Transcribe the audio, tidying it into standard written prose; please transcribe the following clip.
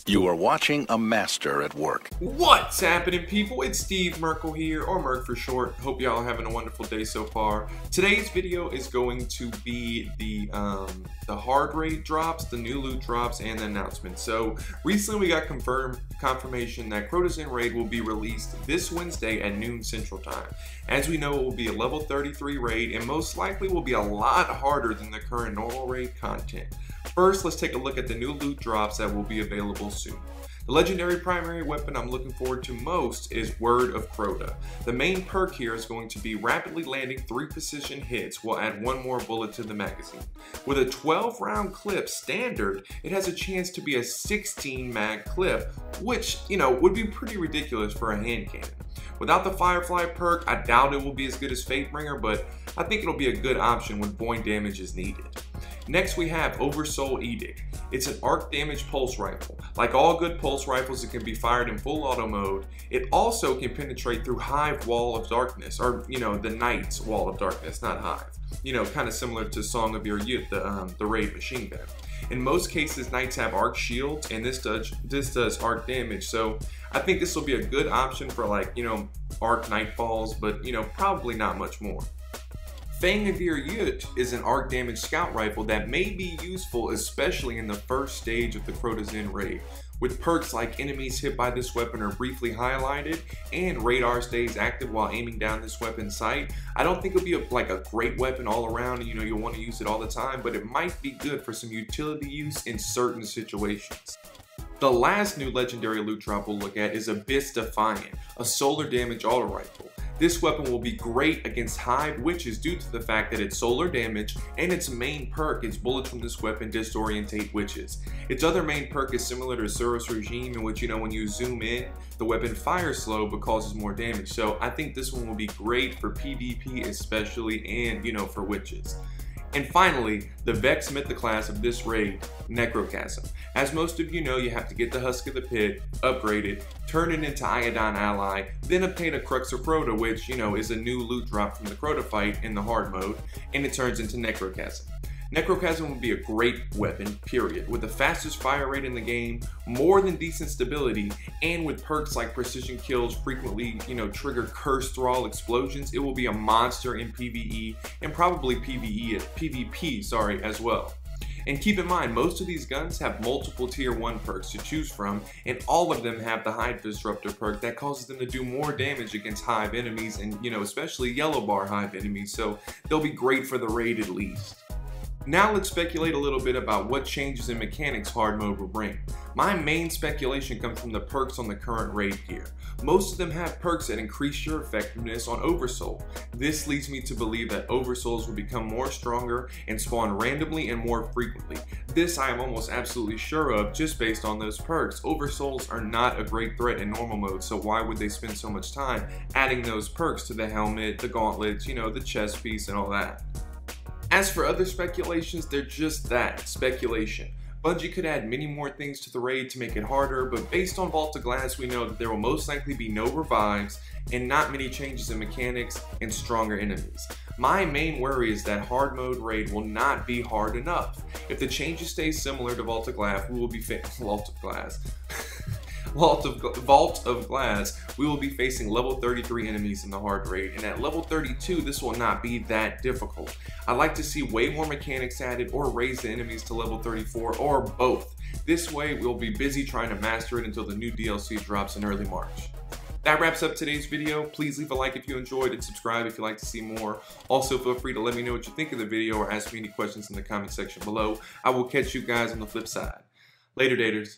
You are watching a master at work. What's happening, people? It's Steve Merkel here, or Merk for short. Hope y'all are having a wonderful day so far. Today's video is going to be the hard raid drops, the new loot drops, and the announcement. So recently we got confirmation that Crota's in raid will be released this Wednesday at noon Central Time. As we know, it will be a level 33 raid and most likely will be a lot harder than the current normal raid content. First, let's take a look at the new loot drops that will be available soon. The legendary primary weapon I'm looking forward to most is Word of Crota. The main perk here is going to be rapidly landing 3 precision hits will add 1 more bullet to the magazine. With a 12 round clip standard, it has a chance to be a 16 mag clip, which, would be pretty ridiculous for a hand cannon. Without the Firefly perk, I doubt it will be as good as Fatebringer, but I think it'll be a good option when point damage is needed. Next we have Oversoul Edict. It's an arc damage pulse rifle. Like all good pulse rifles, it can be fired in full auto mode. It also can penetrate through Hive Wall of Darkness, or the Knight's Wall of Darkness, not Hive. Kind of similar to Song of Your Youth, the raid machine gun. In most cases, Knights have arc shields, and this does arc damage. So I think this will be a good option for arc nightfalls, but probably not much more. Fang of Your Youth is an arc damage scout rifle that may be useful, especially in the first stage of the Crota's in raid. With perks like enemies hit by this weapon are briefly highlighted and radar stays active while aiming down this weapon's sight, I don't think it'll be a great weapon all around and you'll want to use it all the time, but it might be good for some utility use in certain situations. The last new legendary loot drop we'll look at is Abyss Defiant, a solar damage auto rifle. This weapon will be great against Hive Witches due to the fact that it's solar damage and its main perk is bullets from this weapon disorientate witches. Its other main perk is similar to Suros Regime, in which when you zoom in, the weapon fires slow but causes more damage. So I think this one will be great for PvP especially, and for witches. And finally, the Vex Mythoclast of this raid, Necrochasm. As most of you know, you have to get the Husk of the Pit, upgrade it, turn it into Iodine Ally, then obtain a Crux of Crota, which, is a new loot drop from the Crota fight in the hard mode, and it turns into Necrochasm. Necrochasm will be a great weapon, period, with the fastest fire rate in the game, more than decent stability, and with perks like precision kills frequently, trigger curse thrall explosions. It will be a monster in PvE and probably PvP as well. And keep in mind, most of these guns have multiple tier 1 perks to choose from, and all of them have the Hive Disruptor perk that causes them to do more damage against Hive enemies and, especially yellow bar Hive enemies, so they'll be great for the raid at least. Now let's speculate a little bit about what changes in mechanics hard mode will bring. My main speculation comes from the perks on the current raid gear. Most of them have perks that increase your effectiveness on Oversoul. This leads me to believe that Oversouls will become more stronger and spawn randomly and more frequently. This I am almost absolutely sure of just based on those perks. Oversouls are not a great threat in normal mode, so why would they spend so much time adding those perks to the helmet, the gauntlets, the chest piece and all that? As for other speculations, they're just that, speculation. Bungie could add many more things to the raid to make it harder, but based on Vault of Glass, we know that there will most likely be no revives and not many changes in mechanics and stronger enemies. My main worry is that hard mode raid will not be hard enough. If the changes stay similar to Vault of Glass, we will be Vault of Glass, we will be facing level 33 enemies in the hard raid, and at level 32 this will not be that difficult. I'd like to see way more mechanics added or raise the enemies to level 34 or both. This way we'll be busy trying to master it until the new DLC drops in early March. That wraps up today's video. Please leave a like if you enjoyed and subscribe if you'd like to see more. Also feel free to let me know what you think of the video or ask me any questions in the comment section below. I will catch you guys on the flip side. Later, daters.